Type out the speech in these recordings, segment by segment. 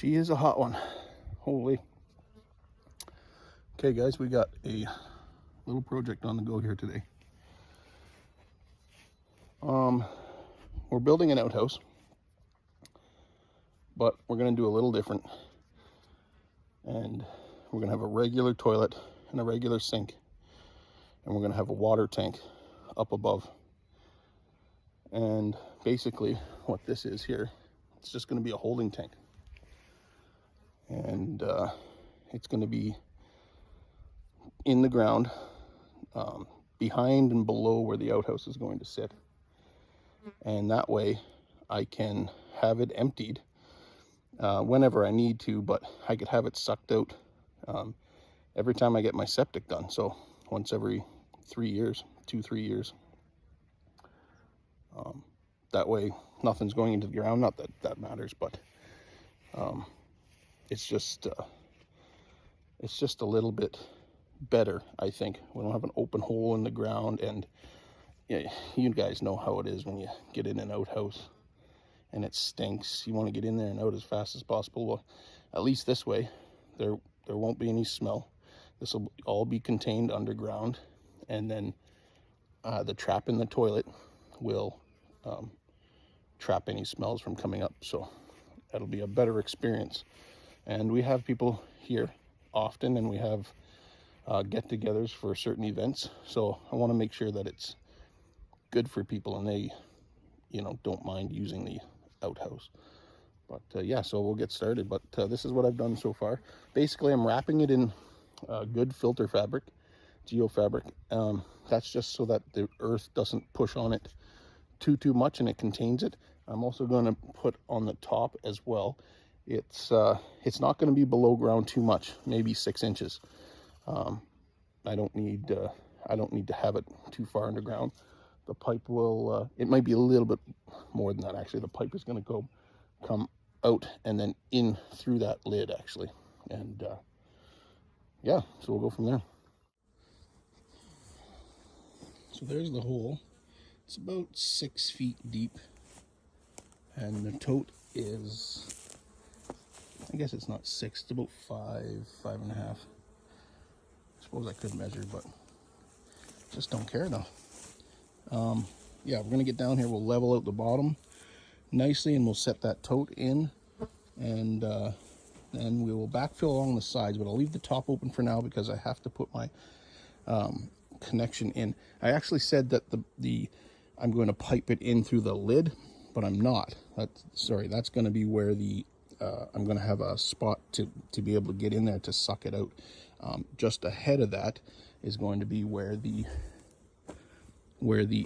She is a hot one. Holy. Okay guys, we got a little project on the go here today. We're building an outhouse, but we're gonna do a little different. And we're gonna have a regular toilet and a regular sink. And we're gonna have a water tank up above. And basically what this is here, it's just gonna be a holding tank. And it's gonna be in the ground, behind and below where the outhouse is going to sit. And that way I can have it emptied whenever I need to, but I could have it sucked out every time I get my septic done. So once every 3 years, 2-3 years. That way nothing's going into the ground. Not that that matters, but it's just a little bit better, I think. We don't have an open hole in the ground, and yeah, you guys know how it is when you get in an outhouse and it stinks. You want to get in there and out as fast as possible. Well, at least this way there won't be any smell. This will all be contained underground, and then the trap in the toilet will trap any smells from coming up. So that'll be a better experience. And we have people here often, and we have get-togethers for certain events. So I want to make sure that it's good for people and they, don't mind using the outhouse. But yeah, so we'll get started. But this is what I've done so far. Basically, I'm wrapping it in good filter fabric, geofabric. That's just so that the earth doesn't push on it too much and it contains it. I'm also going to put on the top as well. It's not going to be below ground too much, maybe 6 inches. I don't need to have it too far underground. The pipe will, it might be a little bit more than that actually. The pipe is going to come out and then in through that lid actually. And yeah, so we'll go from there. So there's the hole. It's about 6 feet deep, and the tote is, I guess it's not 6, it's about 5.5. I suppose I could measure, but just don't care though. Yeah, we're gonna get down here, we'll level out the bottom nicely, and we'll set that tote in, and then we will backfill along the sides, but I'll leave the top open for now because I have to put my connection in. I actually said that I'm going to pipe it in through the lid, but I'm not. That's going to be where I'm going to have a spot to be able to get in there to suck it out. Just ahead of that is going to be where the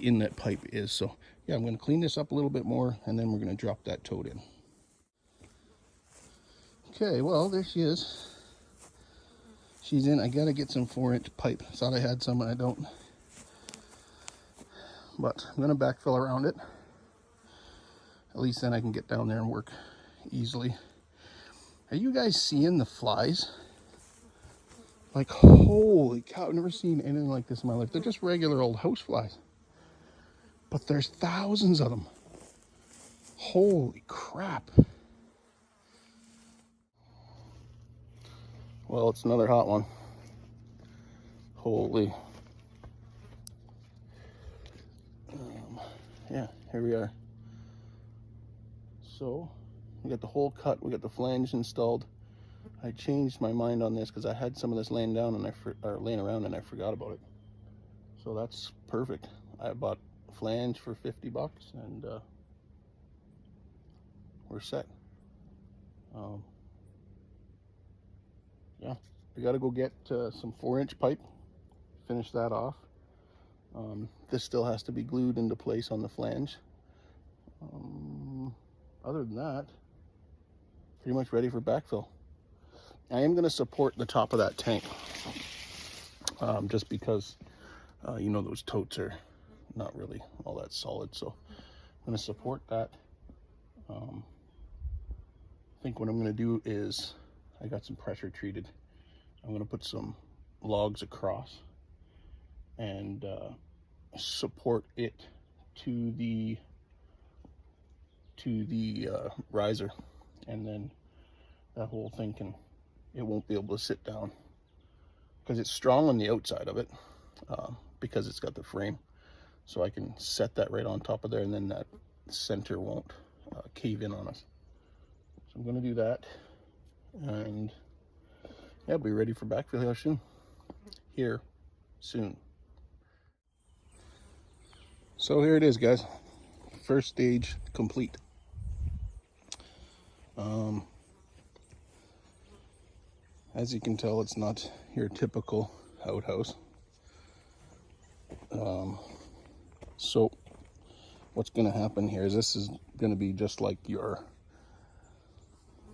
inlet pipe is. So yeah, I'm going to clean this up a little bit more, and then we're going to drop that tote in. Okay, well, there she is. She's in. I got to get some 4-inch pipe. Thought I had some, and I don't. But I'm going to backfill around it. At least then I can get down there and work easily. Are you guys seeing the flies? Like, holy cow, I've never seen anything like this in my life. They're just regular old house flies. But there's thousands of them. Holy crap. Well, it's another hot one. Holy. Yeah, here we are. So we got the hole cut, we got the flange installed. I changed my mind on this because I had some of this laying down and laying around, and I forgot about it. So that's perfect. I bought a flange for $50 and we're set. Yeah, I got to go get some 4-inch pipe, finish that off. This still has to be glued into place on the flange. Other than that, pretty much ready for backfill. I am going to support the top of that tank, just because those totes are not really all that solid, so I'm going to support that. I think what I'm going to do is, I got some pressure treated. I'm going to put some logs across and support it to the riser, and then that whole thing it won't be able to sit down because it's strong on the outside of it, because it's got the frame. So I can set that right on top of there, and then that center won't cave in on us. So I'm going to do that, and yeah, be ready for backfill here soon. So here it is, guys. First stage complete. As you can tell, it's not your typical outhouse. So what's going to happen here is this is going to be just like your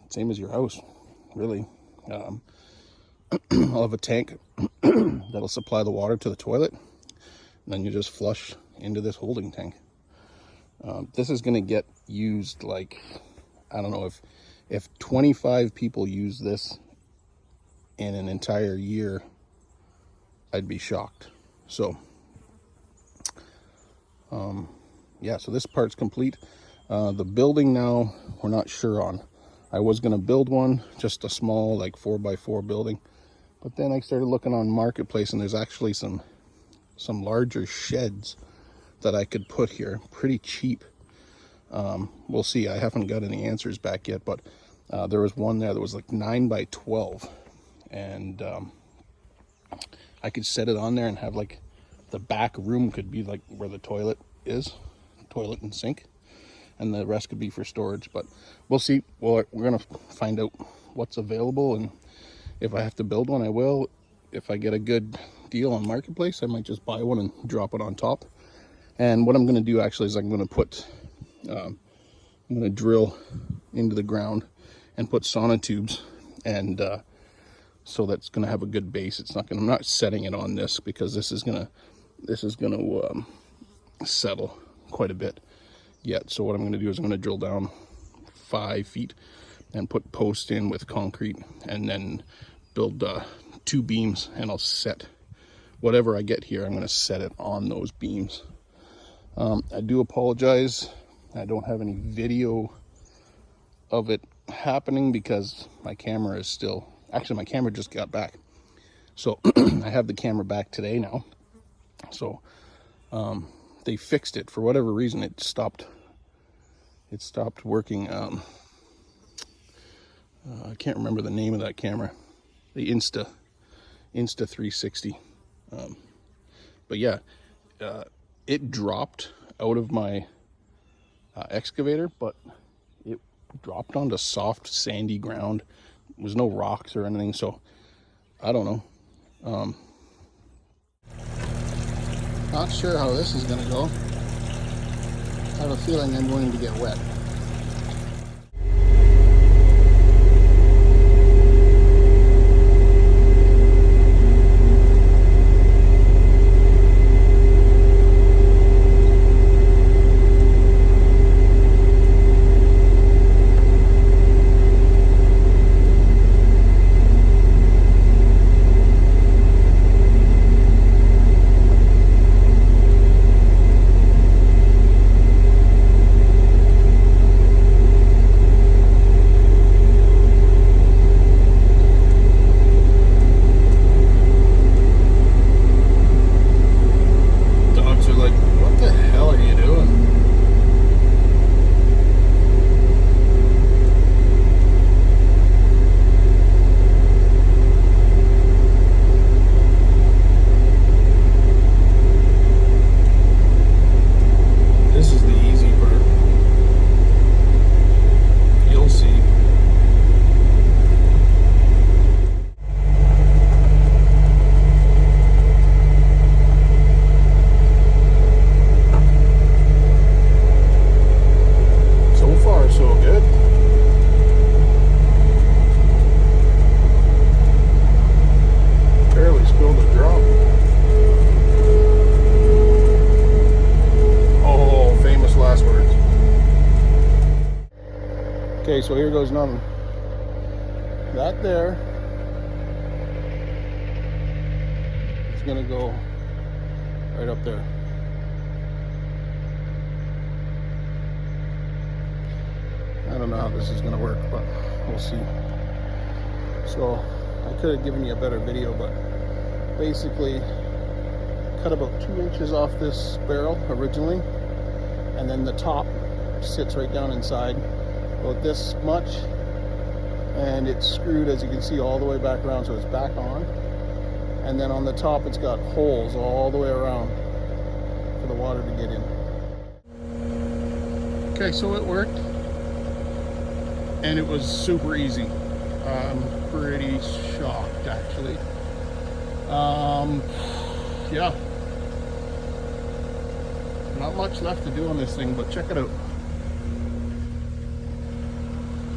same as your house, really. I'll have a tank that'll supply the water to the toilet, and then you just flush into this holding tank. This is going to get used like, I don't know, if 25 people use this in an entire year, I'd be shocked. So yeah, so this part's complete. The building now, we're not sure on. I was going to build one, just a small like 4x4 building, but then I started looking on Marketplace, and there's actually some larger sheds that I could put here pretty cheap. We'll see. I haven't got any answers back yet, but there was one there that was like 9x12, and I could set it on there and have like the back room could be like where the toilet is, toilet and sink, and the rest could be for storage. But we'll see. Well, we're gonna find out what's available, and if I have to build one, I will. If I get a good deal on Marketplace, I might just buy one and drop it on top. And what I'm going to do actually is I'm going to drill into the ground and put sonotubes, and so that's going to have a good base. I'm not setting it on this because this is going to settle quite a bit yet. So what I'm going to do is I'm going to drill down 5 feet and put posts in with concrete, and then build 2 beams, and I'll set whatever I get here. I'm going to set it on those beams. I do apologize, I don't have any video of it happening because my camera is still, actually my camera just got back, so I have the camera back today now. So they fixed it for whatever reason. It stopped working. I can't remember the name of that camera, the Insta 360. But yeah, it dropped out of my excavator, but it dropped onto soft sandy ground. There was no rocks or anything, so I don't know. Not sure how this is going to go. I have a feeling I'm going to get wet. Okay, so here goes nothing. That there is gonna go right up there. I don't know how this is gonna work, but we'll see. So I could have given you a better video, but basically cut about 2 inches off this barrel originally, and then the top sits right down inside about this much, and it's screwed, as you can see, all the way back around, so it's back on. And then on the top it's got holes all the way around for the water to get in. Okay, so it worked, and it was super easy. I'm pretty shocked, actually. Yeah, not much left to do on this thing, but check it out.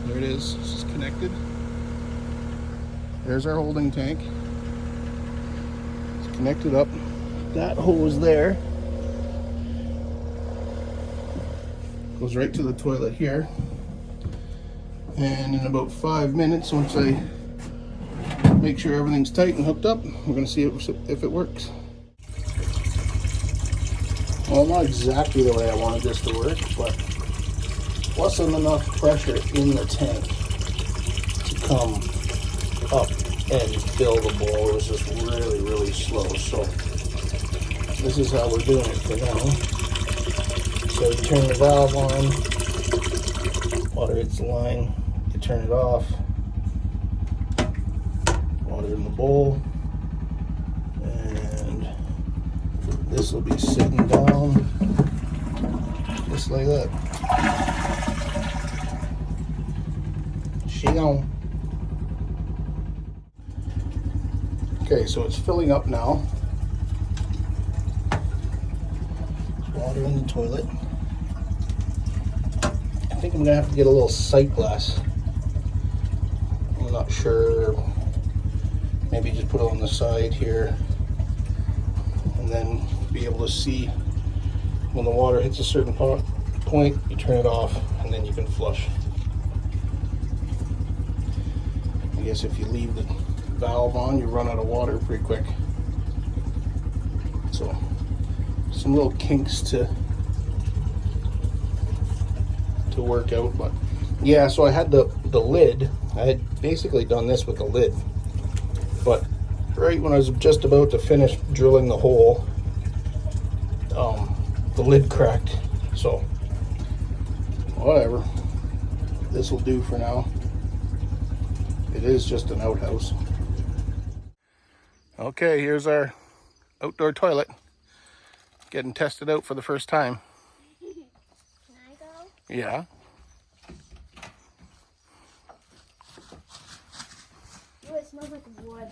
There it is. This is connected. There's our holding tank. It's connected up. That hose there goes right to the toilet here. And in about 5 minutes, once I make sure everything's tight and hooked up, we're going to see if it works. Well, not exactly the way I wanted this to work, but wasn't enough pressure in the tank to come up and fill the bowl. It was just really, really slow. So this is how we're doing it for now. So you turn the valve on, water hits the line, you turn it off, water in the bowl, and this will be sitting down just like that. She on. Okay, so it's filling up now. Water in the toilet. I think I'm gonna have to get a little sight glass. I'm not sure. Maybe just put it on the side here, and then be able to see when the water hits a certain point, you turn it off, and then you can flush. I guess if you leave the valve on, you run out of water pretty quick. So some little kinks to work out, but yeah. So I had the lid. I had basically done this with the lid, but right when I was just about to finish drilling the hole, the lid cracked. So whatever, this will do for now. It is just an outhouse. Okay, here's our outdoor toilet getting tested out for the first time. Can I go? Yeah. Oh, it smells like wood.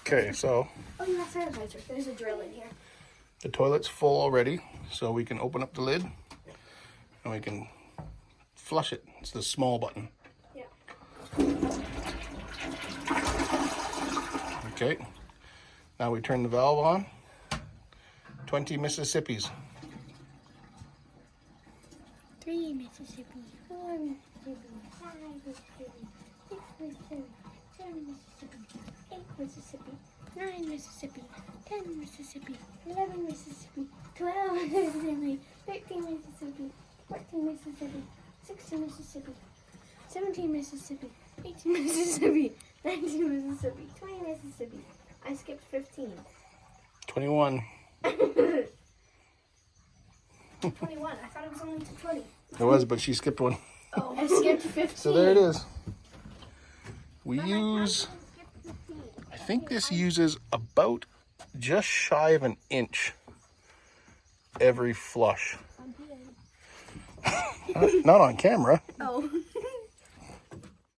Okay, so Oh, you have sanitizer. There's a drill in here. the toilet's full already, so we can open up the lid and we can flush it. It's the small button. Yeah. Okay, now we turn the valve on. 20 Mississippis. 3 Mississippi, 4 Mississippi, 5 Mississippi, 6 Mississippi, 7 Mississippi, 8 Mississippi, 9 Mississippi, 10 Mississippi, 11 Mississippi, 12 Mississippi, 13 Mississippi, 14 Mississippi, 16 Mississippi, 17 Mississippi, 18 Mississippi, 19 Mississippi, 20 Mississippi. I skipped 15. 21. 21. I thought it was only to 20. It was, but she skipped one. Oh, I skipped 15. So there it is. We use, I think this uses about just shy of an inch every flush. Not on camera. Oh.